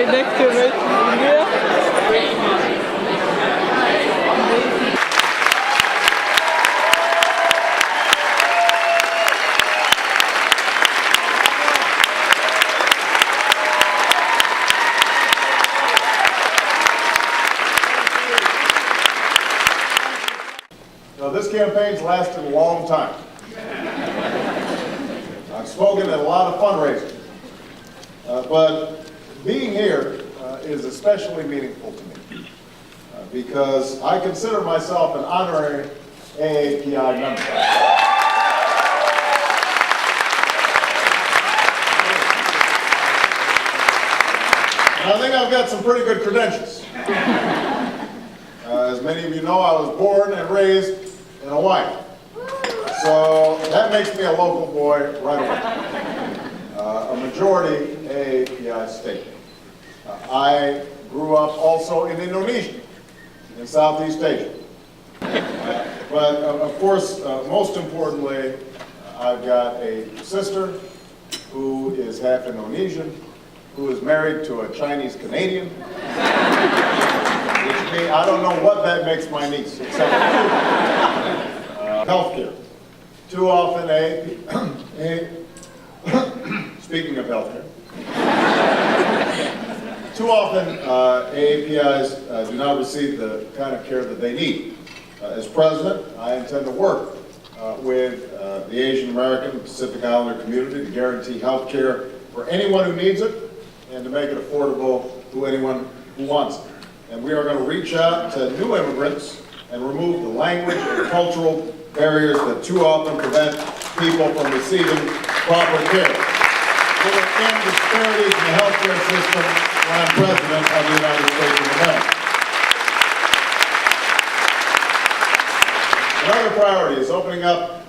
connected with India. Now, this campaign's lasted a long time. I've spoken at a lot of fundraisers, but being here is especially meaningful to me because I consider myself an honorary AAPI member. And I think I've got some pretty good credentials. As many of you know, I was born and raised in Hawaii. So that makes me a local boy right away. A majority AAPI state. I grew up also in Indonesia, in Southeast Asia. But of course, most importantly, I've got a sister who is half Indonesian, who is married to a Chinese Canadian. I don't know what that makes my niece, except healthcare. Too often, speaking of healthcare, too often AAPIs do not receive the kind of care that they need. As president, I intend to work with the Asian American and Pacific Islander community to guarantee health care for anyone who needs it and to make it affordable to anyone who wants it. And we are going to reach out to new immigrants and remove the language and cultural barriers that too often prevent people from receiving proper care. We will end disparities in the healthcare system when I'm President of the United States of America. Another priority is opening up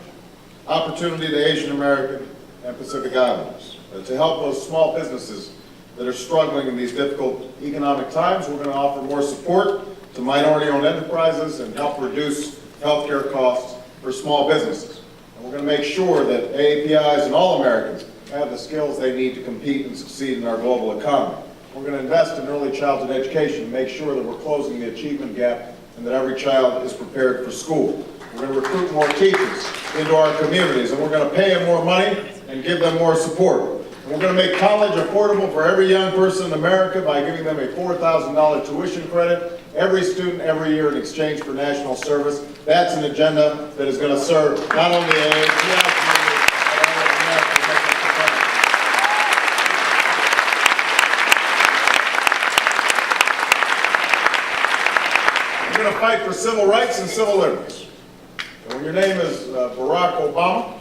opportunity to Asian American and Pacific Islanders to help those small businesses that are struggling in these difficult economic times. We're going to offer more support to minority-owned enterprises and help reduce healthcare costs for small businesses. And we're going to make sure that AAPIs and all Americans have the skills they need to compete and succeed in our global economy. We're going to invest in early childhood education and make sure that we're closing the achievement gap and that every child is prepared for school. We're going to recruit more teachers into our communities, and we're going to pay them more money and give them more support. We're going to make college affordable for every young person in America by giving them a $4,000 tuition credit every student every year in exchange for national service. That's an agenda that is going to serve not only the AAPI community, but all of America. We're going to fight for civil rights and civil liberties. And when your name is Barack Obama,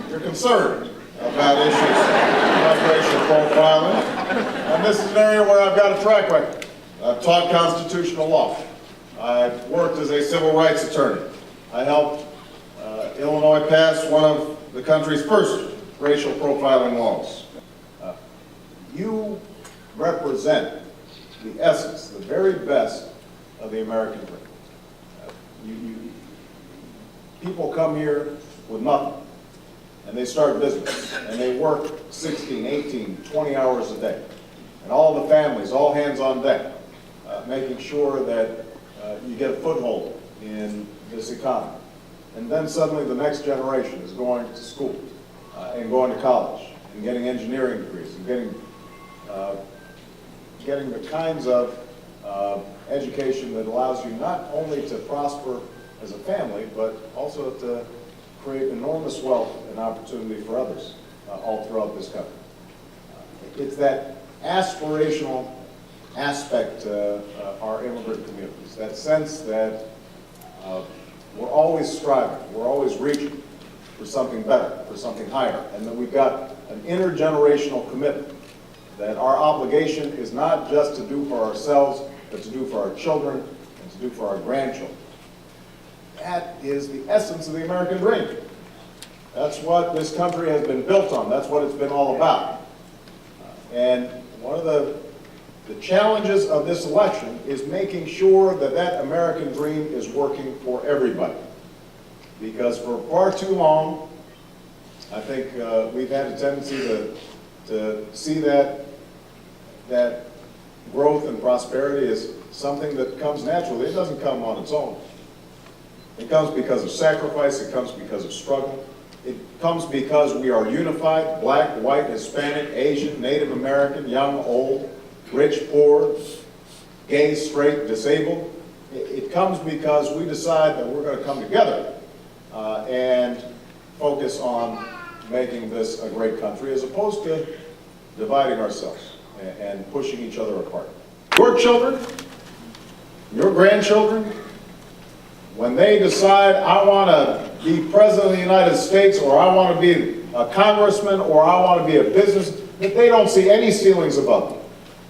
you're concerned about issues like racial profiling. And this is an area where I've got a track record. I've taught constitutional law. I've worked as a civil rights attorney. I helped Illinois pass one of the country's first racial profiling laws. You represent the essence, the very best of the American dream. People come here with nothing. And they start business, and they work 16, 18, 20 hours a day. And all the families, all hands on deck, making sure that you get a foothold in this economy. And then suddenly the next generation is going to school and going to college and getting engineering degrees and getting the kinds of education that allows you not only to prosper as a family, but also to create enormous wealth and opportunity for others all throughout this country. It's that aspirational aspect to our immigrant communities, that sense that we're always striving, we're always reaching for something better, for something higher, and that we've got an intergenerational commitment that our obligation is not just to do for ourselves, but to do for our children and to do for our grandchildren. That is the essence of the American dream. That's what this country has been built on. That's what it's been all about. And one of the challenges of this election is making sure that that American dream is working for everybody. Because for far too long, I think we've had a tendency to see that growth and prosperity is something that comes naturally. It doesn't come on its own. It comes because of sacrifice. It comes because of struggle. It comes because we are unified, black, white, Hispanic, Asian, Native American, young, old, rich, poor, gay, straight, disabled. It comes because we decide that we're going to come together and focus on making this a great country as opposed to dividing ourselves and pushing each other apart. Your children, your grandchildren, when they decide, I want to be president of the United States, or I want to be a congressman, or I want to be a business, that they don't see any ceilings above them.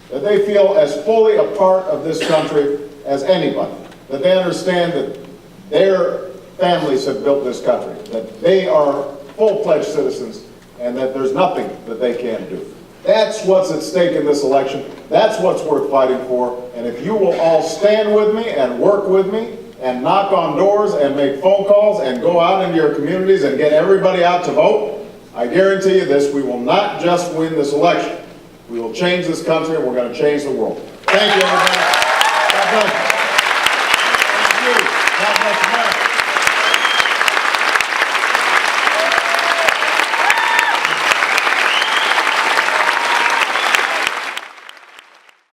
That they feel as fully a part of this country as anybody. That they understand that their families have built this country. That they are full-fledged citizens, and that there's nothing that they can't do. That's what's at stake in this election. That's what's worth fighting for. And if you will all stand with me and work with me and knock on doors and make phone calls and go out into your communities and get everybody out to vote, I guarantee you this, we will not just win this election. We will change this country and we're going to change the world. Thank you, everybody. God bless.